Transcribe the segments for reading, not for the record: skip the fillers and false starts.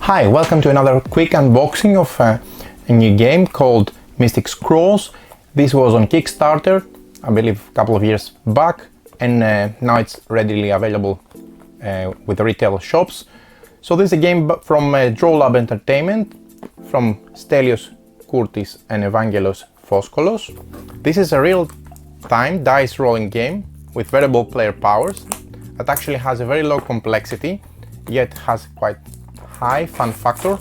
Hi, welcome to another quick unboxing of a new game called ScROLLS. This was on Kickstarter, I believe a couple of years back, and now it's readily available with retail shops. So this is a game from Drawlab Entertainment, from Stelios Kourtis and Evangelos Foskolos. This is a real-time dice rolling game with variable player powers that actually has a very low complexity, yet has quite high fun factor.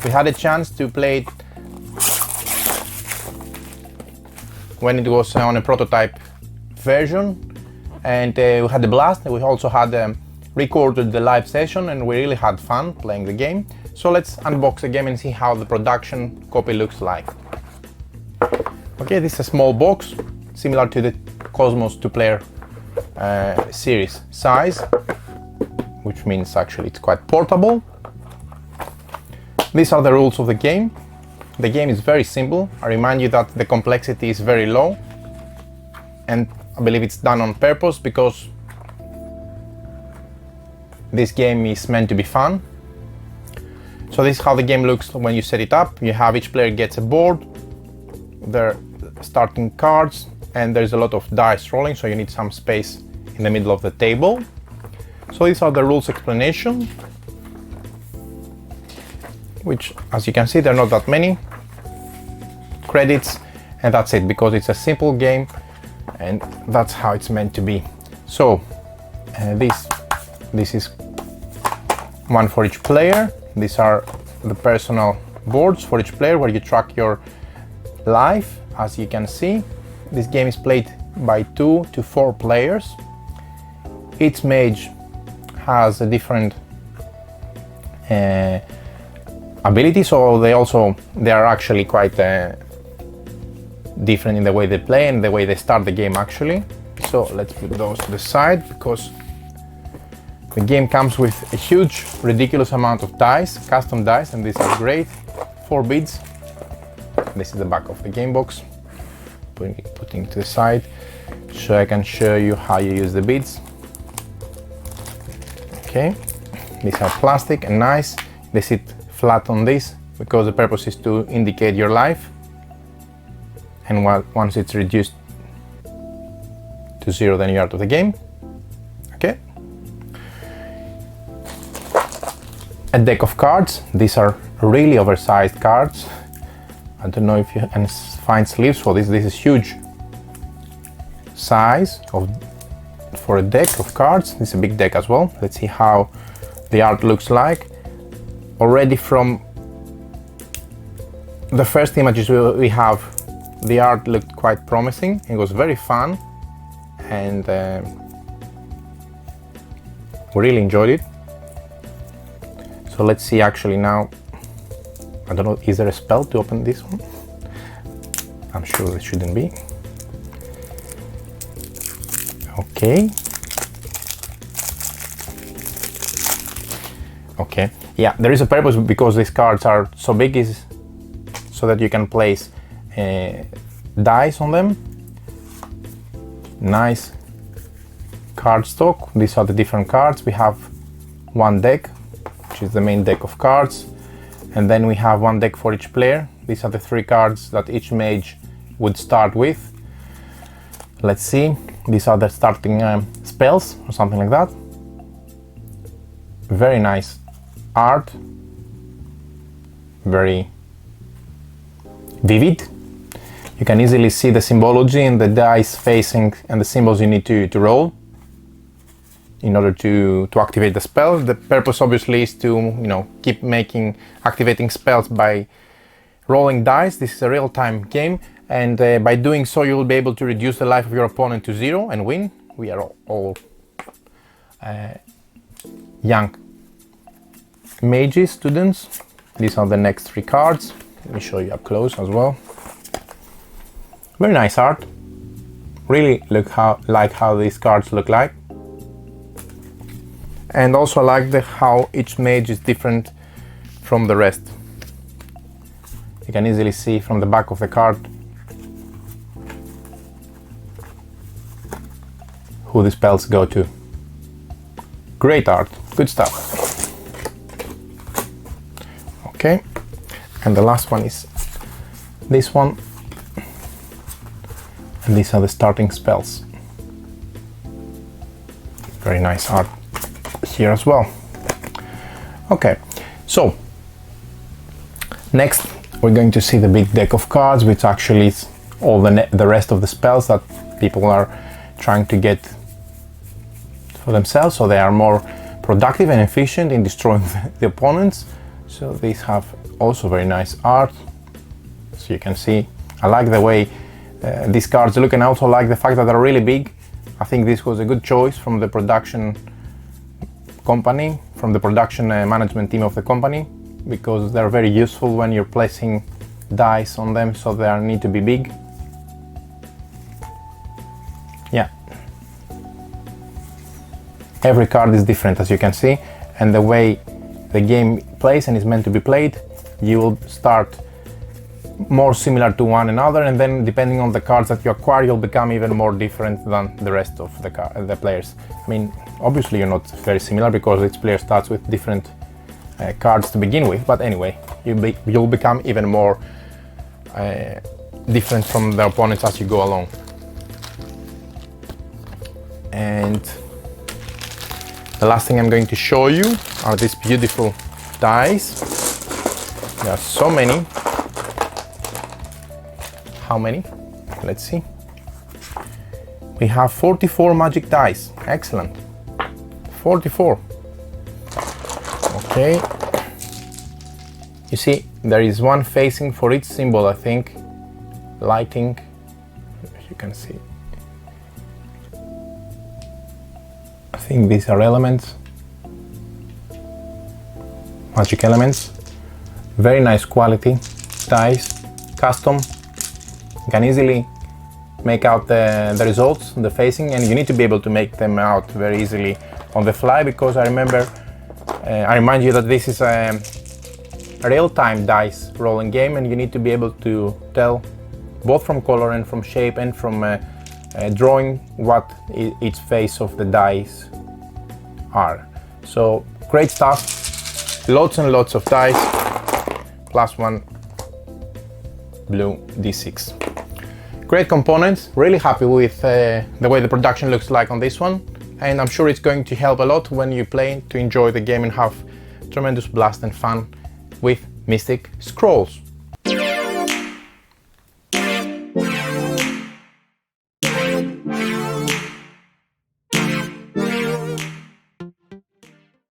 We had a chance to play it when it was on a prototype version, and we had a blast. We also had recorded the live session, and we really had fun playing the game. So let's unbox the game and see how the production copy looks like. Okay, this is a small box, similar to the Cosmos 2-player series size, which means actually it's quite portable. These are the rules of the game. The game is very simple. I remind you that the complexity is very low, and I believe it's done on purpose because this game is meant to be fun. So this is how the game looks when you set it up. You have each player gets a board, their starting cards, and there's a lot of dice rolling, so you need some space in the middle of the table. So these are the rules explanation, which, as you can see, there are not that many credits, and that's it, because it's a simple game and that's how it's meant to be. So this is one for each player. These are the personal boards for each player where you track your life. As you can see, this game is played by 2 to 4 players. Each mage has a different ability, so they are actually quite different in the way they play and the way they start the game actually. So let's put those to the side, because the game comes with a huge, ridiculous amount of dice, custom dice, and these are great. 4 beads. This is the back of the game box. Putting it to the side so I can show you how you use the beads. Okay, these are plastic and nice. They sit flat on this because the purpose is to indicate your life, and once it's reduced to 0, then you're out of the game. Okay, a deck of cards. These are really oversized cards. I don't know if you can find sleeves for this. This is huge size for a deck of cards. This is a big deck as well. Let's see how the art looks like. Already from the first images we have, the art looked quite promising. It was very fun, and we really enjoyed it. So let's see actually now. I don't know, is there a spell to open this one? I'm sure there shouldn't be. Okay. Okay, yeah, there is a purpose, because these cards are so big, is so that you can place dice on them. Nice card stock. These are the different cards. We have one deck, which is the main deck of cards, and then we have one deck for each player. These are the 3 cards that each mage would start with. Let's see, these are the starting spells or something like that. Very nice art, very vivid. You can easily see the symbology in the dice facing and the symbols you need to roll in order to activate the spell. The purpose obviously is to keep activating spells by rolling dice. This is a real-time game, and by doing so you will be able to reduce the life of your opponent to 0 and win. We are all young mages, students. These are the next 3 cards. Let me show you up close as well. Very nice art. Really like how these cards look like. And also I like how each mage is different from the rest. You can easily see from the back of the card who the spells go to. Great art, good stuff. Okay, and the last one is this one, and these are the starting spells. Very nice art here as well. Okay, so next we're going to see the big deck of cards, which actually is all the rest of the spells that people are trying to get for themselves, so they are more productive and efficient in destroying the opponents. So these have also very nice art, so you can see. I like the way these cards look, and I also like the fact that they're really big. I think this was a good choice from the production company, from the production management team of the company, because they're very useful when you're placing dice on them, so they need to be big. Yeah, every card is different, as you can see, and the way the game plays and is meant to be played, you will start more similar to one another, and then depending on the cards that you acquire, you'll become even more different than the rest of the players. I mean, obviously you're not very similar because each player starts with different cards to begin with, but anyway, you'll become even more different from the opponents as you go along. And the last thing I'm going to show you are these beautiful dice. There are so many. How many? Let's see. We have 44 magic dice. Excellent. 44. Okay. You see, there is one facing for each symbol, I think. Lighting, if you can see. I think these are elements. Magic elements. Very nice quality dice. Custom. You can easily make out the results, the facing, and you need to be able to make them out very easily on the fly, because I remind you that this is a real-time dice rolling game, and you need to be able to tell both from color and from shape and from drawing what each face of the dice are. So great stuff, lots and lots of dice, plus one blue d6. Great components, really happy with the way the production looks like on this one, and I'm sure it's going to help a lot when you play to enjoy the game and have tremendous blast and fun with Mystic ScROLLS.